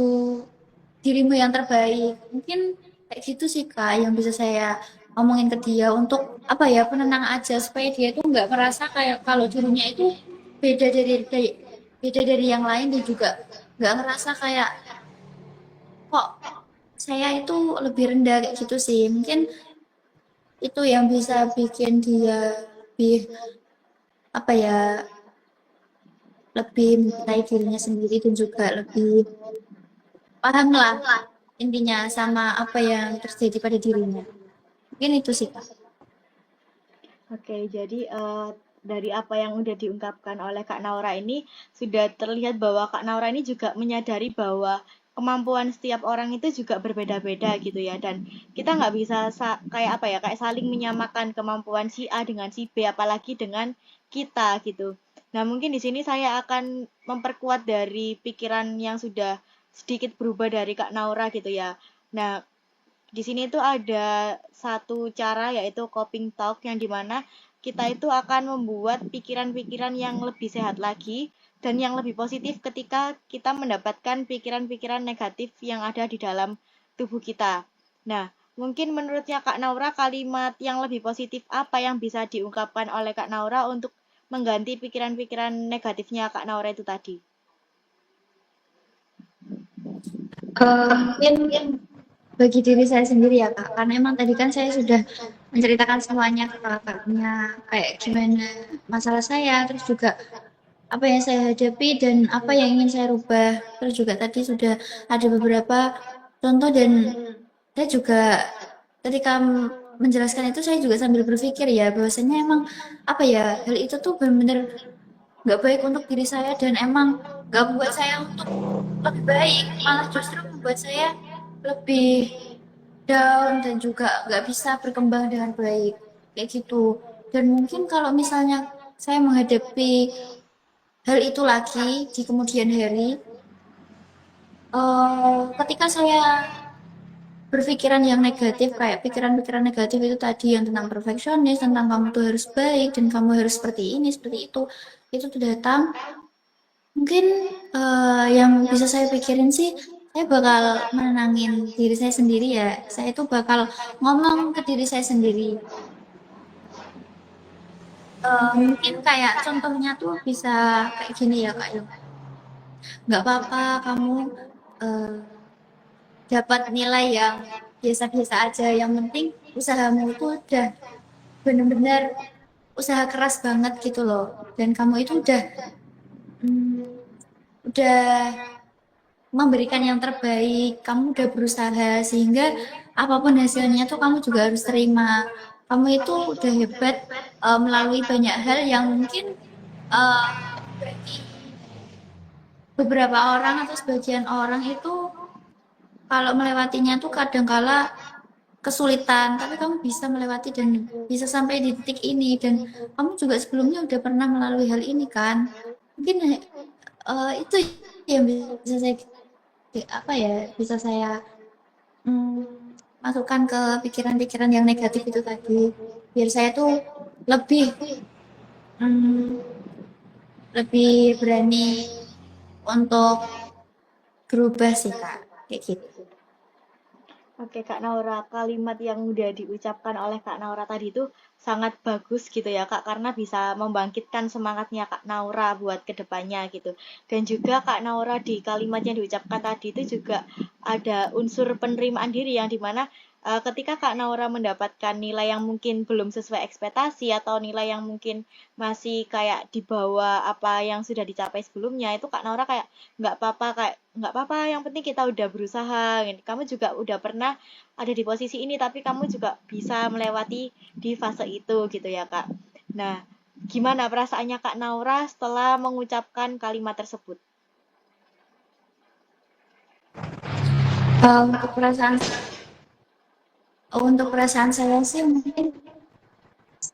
dirimu yang terbaik. Mungkin kayak gitu sih Kak yang bisa saya omongin ke dia untuk apa ya penenang aja supaya dia tuh nggak merasa kayak kalau dirinya itu beda beda dari yang lain dan juga nggak ngerasa kayak kok saya itu lebih rendah kayak gitu sih. Mungkin itu yang bisa bikin dia lebih apa ya lebih mencintai dirinya sendiri dan juga lebih paham lah intinya sama apa yang terjadi pada dirinya. Mungkin itu sih Kak. Oke, jadi dari apa yang udah diungkapkan oleh Kak Naura ini sudah terlihat bahwa Kak Naura ini juga menyadari bahwa kemampuan setiap orang itu juga berbeda-beda gitu ya, dan kita nggak bisa kayak apa ya, kayak saling menyamakan kemampuan si A dengan si B apalagi dengan kita gitu. Nah, mungkin di sini saya akan memperkuat dari pikiran yang sudah sedikit berubah dari Kak Naura gitu ya. Nah, di sini tuh ada satu cara yaitu coping talk yang dimana kita itu akan membuat pikiran-pikiran yang lebih sehat lagi dan yang lebih positif ketika kita mendapatkan pikiran-pikiran negatif yang ada di dalam tubuh kita. Nah, mungkin menurutnya Kak Naura kalimat yang lebih positif apa yang bisa diungkapkan oleh Kak Naura untuk mengganti pikiran-pikiran negatifnya Kak Naura itu tadi? Mungkin bagi diri saya sendiri ya Kak, karena emang tadi kan saya sudah menceritakan semuanya ke kakaknya, kayak gimana masalah saya, terus juga apa yang saya hadapi dan apa yang ingin saya rubah. Terus juga tadi sudah ada beberapa contoh dan saya juga ketika menjelaskan itu saya juga sambil berpikir ya bahwasanya emang apa ya hal itu tuh benar-benar nggak baik untuk diri saya dan emang nggak membuat saya untuk lebih baik, malah justru membuat saya lebih down dan juga nggak bisa berkembang dengan baik kayak gitu. Dan mungkin kalau misalnya saya menghadapi hal itu lagi di kemudian hari, ketika saya berpikiran yang negatif kayak pikiran-pikiran negatif itu tadi yang tentang perfeksionis, tentang kamu tuh harus baik dan kamu harus seperti ini, seperti itu tuh datang. Mungkin yang bisa saya pikirin sih, saya bakal menenangin diri saya sendiri ya. Saya tuh bakal ngomong ke diri saya sendiri. Mungkin kayak contohnya tuh bisa kayak gini ya Kak. Yo. Nggak apa-apa kamu eh, dapat nilai yang biasa-biasa aja. Yang penting usahamu itu udah bener-bener usaha keras banget gitu loh. Dan kamu itu mm, udah memberikan yang terbaik, kamu udah berusaha sehingga apapun hasilnya tuh kamu juga harus terima. Kamu itu udah hebat melalui banyak hal yang mungkin eh, bagi beberapa orang atau sebagian orang itu kalau melewatinya tuh kadangkala kesulitan, tapi kamu bisa melewati dan bisa sampai di titik ini dan kamu juga sebelumnya udah pernah melalui hal ini kan. Mungkin itu yang bisa saya apa ya bisa saya masukkan ke pikiran-pikiran yang negatif itu tadi biar saya tuh lebih mm, lebih berani untuk berubah sih Kak kayak gitu. Oke, Kak Naura, kalimat yang udah diucapkan oleh Kak Naura tadi itu sangat bagus gitu ya, Kak, karena bisa membangkitkan semangatnya Kak Naura buat kedepannya gitu. Dan juga Kak Naura di kalimat yang diucapkan tadi itu juga ada unsur penerimaan diri yang dimana ketika Kak Naura mendapatkan nilai yang mungkin belum sesuai ekspektasi atau nilai yang mungkin masih kayak di bawah apa yang sudah dicapai sebelumnya, itu Kak Naura kayak nggak apa-apa, yang penting kita udah berusaha. Kamu juga udah pernah ada di posisi ini, tapi kamu juga bisa melewati di fase itu gitu ya Kak. Nah, gimana perasaannya Kak Naura setelah mengucapkan kalimat tersebut? Untuk perasaan saya sih mungkin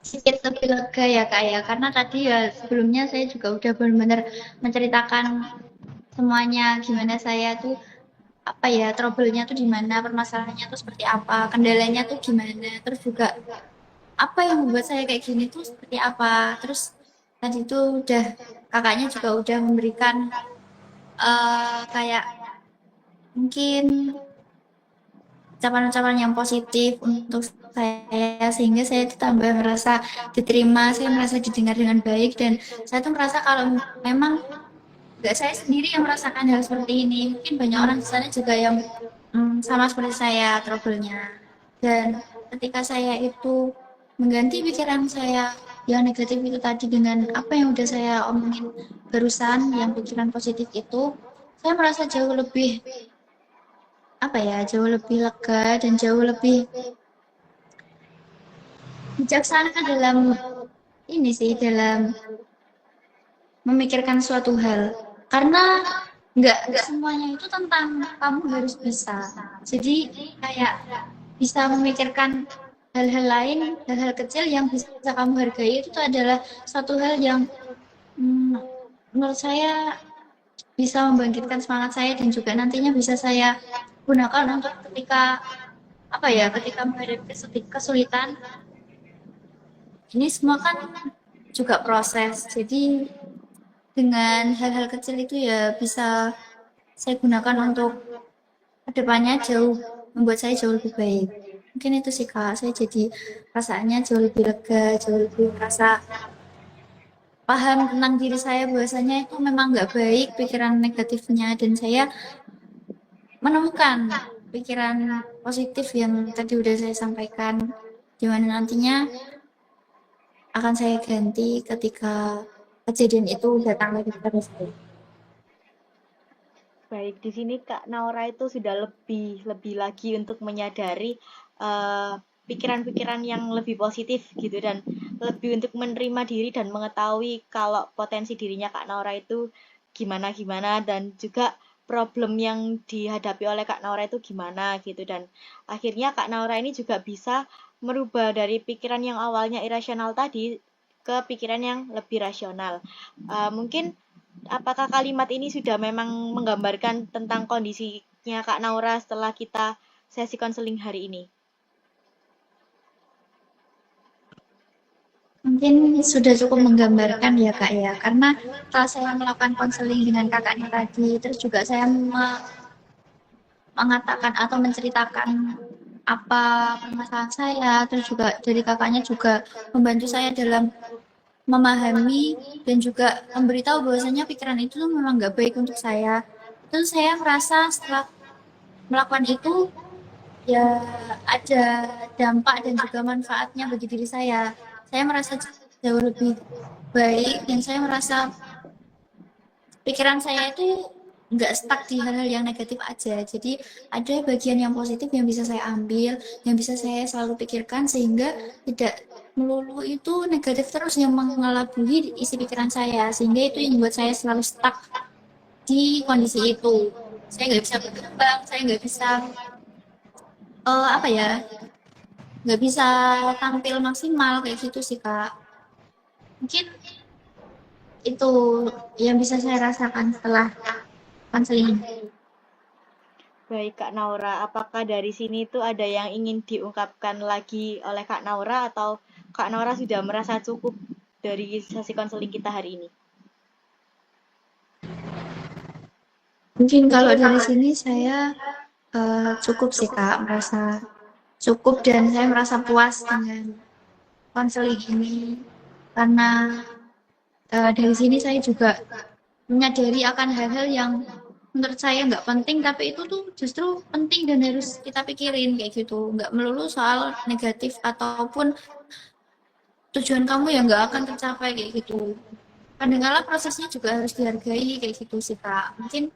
sedikit lebih lega ya Kak ya, karena tadi ya sebelumnya saya juga udah benar-benar menceritakan semuanya gimana saya tuh apa ya trouble-nya tuh di mana, permasalahannya tuh seperti apa, kendalanya tuh gimana, terus juga apa yang membuat saya kayak gini tuh seperti apa. Terus tadi tuh udah kakaknya juga udah memberikan kayak mungkin ucapan-ucapan yang positif untuk saya sehingga saya tuh tambah merasa diterima, saya merasa didengar dengan baik dan saya tuh merasa kalau memang nggak saya sendiri yang merasakan hal seperti ini, mungkin banyak orang di sana juga yang sama seperti saya trouble-nya. Dan ketika saya itu mengganti pikiran saya yang negatif itu tadi dengan apa yang udah saya omongin barusan, yang pikiran positif itu, saya merasa jauh lebih apa ya, jauh lebih lega dan jauh lebih bijaksana dalam ini sih, dalam memikirkan suatu hal. Karena nggak semuanya itu tentang kamu harus bisa. Jadi kayak bisa memikirkan hal-hal lain, hal-hal kecil yang bisa kamu hargai itu tuh adalah suatu hal yang hmm, menurut saya bisa membangkitkan semangat saya dan juga nantinya bisa saya gunakan untuk ketika apa ya, ketika menghadapi kesulitan. Ini semua kan juga proses. Jadi dengan hal-hal kecil itu ya bisa saya gunakan untuk kedepannya jauh membuat saya jauh lebih baik. Mungkin itu sih Kak, saya jadi perasaannya jauh lebih lega, jauh lebih merasa paham tentang diri saya bahwasanya itu memang nggak baik pikiran negatifnya dan saya menemukan pikiran positif yang tadi udah saya sampaikan di mana nantinya akan saya ganti ketika kejadian itu datang lagi kepada saya. Baik, di sini Kak Naura itu sudah lebih lagi untuk menyadari pikiran-pikiran yang lebih positif gitu dan lebih untuk menerima diri dan mengetahui kalau potensi dirinya Kak Naura itu gimana-gimana dan juga problem yang dihadapi oleh Kak Naura itu gimana gitu dan akhirnya Kak Naura ini juga bisa merubah dari pikiran yang awalnya irasional tadi ke pikiran yang lebih rasional. Mungkin apakah kalimat ini sudah memang menggambarkan tentang kondisinya Kak Naura setelah kita sesi konseling hari ini? Mungkin sudah cukup menggambarkan ya Kak ya, karena setelah saya melakukan konseling dengan kakaknya tadi, terus juga saya mengatakan atau menceritakan apa permasalahan saya, terus juga dari kakaknya juga membantu saya dalam memahami dan juga memberitahu bahwasanya pikiran itu tuh memang nggak baik untuk saya. Terus saya merasa setelah melakukan itu ya ada dampak dan juga manfaatnya bagi diri saya. Saya merasa jauh lebih baik dan saya merasa pikiran saya itu nggak stuck di hal-hal yang negatif aja. Jadi ada bagian yang positif yang bisa saya ambil, yang bisa saya selalu pikirkan sehingga tidak melulu itu negatif terus yang mengelabui isi pikiran saya. Sehingga itu yang membuat saya selalu stuck di kondisi itu. Saya nggak bisa berkembang, saya nggak bisa apa ya, nggak bisa tampil maksimal kayak gitu sih Kak. Mungkin itu yang bisa saya rasakan setelah konseling. Baik Kak Naura, apakah dari sini tuh ada yang ingin diungkapkan lagi oleh Kak Naura atau Kak Naura sudah merasa cukup dari sesi konseling kita hari ini? Mungkin kalau dari sini saya cukup sih Kak, merasa cukup dan saya merasa puas dengan konseling ini karena dari sini saya juga menyadari akan hal-hal yang menurut saya nggak penting tapi itu tuh justru penting dan harus kita pikirin kayak gitu, nggak melulu soal negatif ataupun tujuan kamu yang nggak akan tercapai kayak gitu. Kadang-kala prosesnya juga harus dihargai kayak gitu sih Kak. Mungkin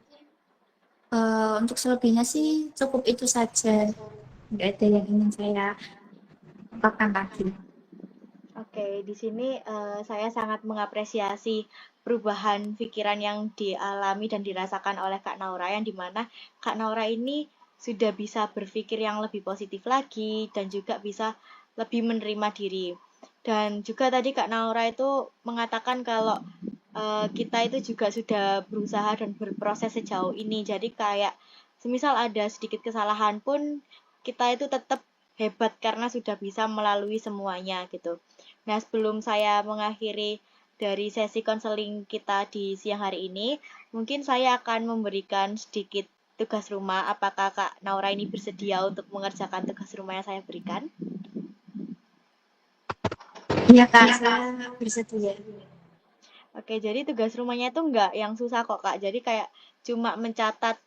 untuk selebihnya sih cukup itu saja. Nggak ada yang ingin saya ungkapkan lagi. Oke, di sini saya sangat mengapresiasi perubahan pikiran yang dialami dan dirasakan oleh Kak Naura, yang dimana Kak Naura ini sudah bisa berpikir yang lebih positif lagi dan juga bisa lebih menerima diri. Dan juga tadi Kak Naura itu mengatakan kalau kita itu juga sudah berusaha dan berproses sejauh ini. Jadi kayak semisal ada sedikit kesalahan pun kita itu tetap hebat karena sudah bisa melalui semuanya gitu. Nah, sebelum saya mengakhiri dari sesi konseling kita di siang hari ini, mungkin saya akan memberikan sedikit tugas rumah. Apakah Kak Naura ini bersedia untuk mengerjakan tugas rumah yang saya berikan? Iya Kak, saya bersedia. Oke, jadi tugas rumahnya itu enggak yang susah kok, Kak. Jadi kayak cuma mencatat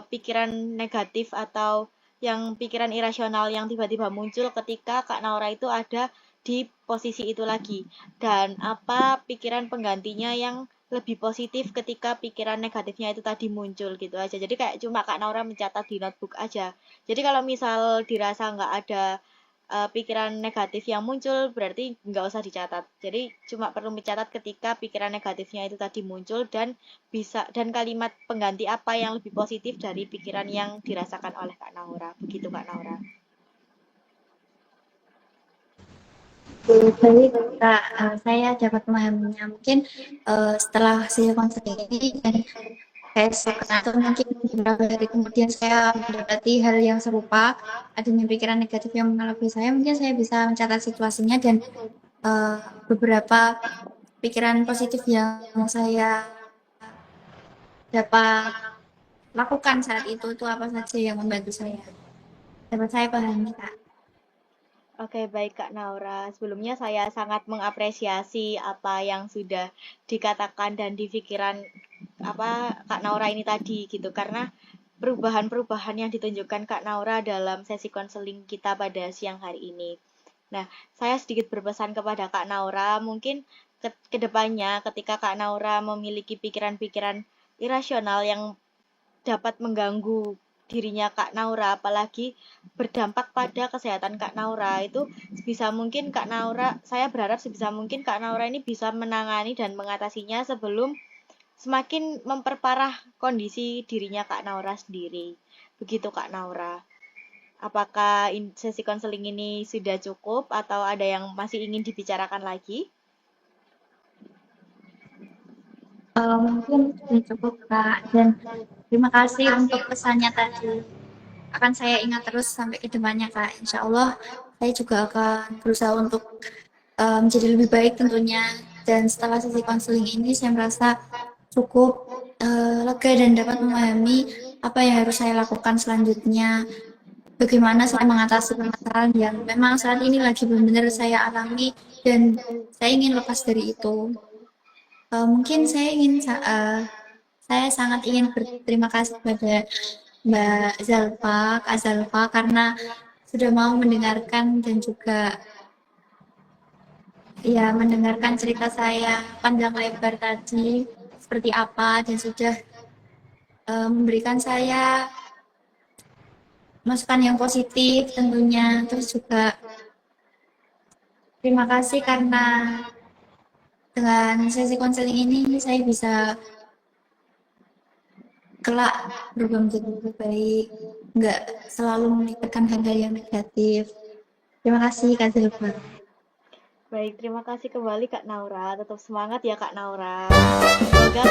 pikiran negatif atau yang pikiran irasional yang tiba-tiba muncul ketika Kak Naura itu ada di posisi itu lagi. Dan apa pikiran penggantinya yang lebih positif ketika pikiran negatifnya itu tadi muncul gitu aja. Jadi kayak cuma Kak Naura mencatat di notebook aja. Jadi kalau misal dirasa nggak ada pikiran negatif yang muncul berarti nggak usah dicatat. Jadi cuma perlu mencatat ketika pikiran negatifnya itu tadi muncul dan bisa dan kalimat pengganti apa yang lebih positif dari pikiran yang dirasakan oleh Kak Naura. Begitu Kak Naura. Baik Kak, saya dapat memahaminya. Mungkin setelah saya konseling ini dan keesokan atau mungkin beberapa hari kemudian saya mendapati hal yang serupa, adanya pikiran negatif yang mengalami saya, mungkin saya bisa mencatat situasinya dan eh, beberapa pikiran positif yang saya dapat lakukan saat itu apa saja yang membantu saya. Dapat saya pahami, Kak. Oke, baik Kak Naura. Sebelumnya saya sangat mengapresiasi apa yang sudah dikatakan dan di pikiran apa Kak Naura ini tadi gitu karena perubahan-perubahan yang ditunjukkan Kak Naura dalam sesi konseling kita pada siang hari ini. Nah, saya sedikit berpesan kepada Kak Naura, mungkin ke depannya ketika Kak Naura memiliki pikiran-pikiran irasional yang dapat mengganggu dirinya Kak Naura, apalagi berdampak pada kesehatan Kak Naura, itu sebisa mungkin Kak Naura, saya berharap sebisa mungkin Kak Naura ini bisa menangani dan mengatasinya sebelum semakin memperparah kondisi dirinya Kak Naura sendiri. Begitu Kak Naura. Apakah sesi konseling ini sudah cukup atau ada yang masih ingin dibicarakan lagi? Mungkin sudah cukup, Kak. Dan terima kasih untuk pesannya tadi. Akan saya ingat terus sampai ke depannya, Kak. Insya Allah, saya juga akan berusaha untuk menjadi lebih baik tentunya. Dan setelah sesi konseling ini, saya merasa cukup lega dan dapat memahami apa yang harus saya lakukan selanjutnya. Bagaimana saya mengatasi permasalahan yang memang saat ini lagi benar-benar saya alami dan saya ingin lepas dari itu. Mungkin saya sangat ingin berterima kasih kepada Mbak Zalfa, Kak Zalfa, karena sudah mau mendengarkan dan juga ya mendengarkan cerita saya panjang lebar tadi seperti apa dan sudah memberikan saya masukan yang positif tentunya. Terus juga terima kasih karena dengan sesi konseling ini saya bisa kelak berubah menjadi lebih baik, nggak selalu memikirkan hal-hal yang negatif. Terima kasih Kak Zilfa. Baik, terima kasih kembali Kak Naura. Tetap semangat ya Kak Naura. Semoga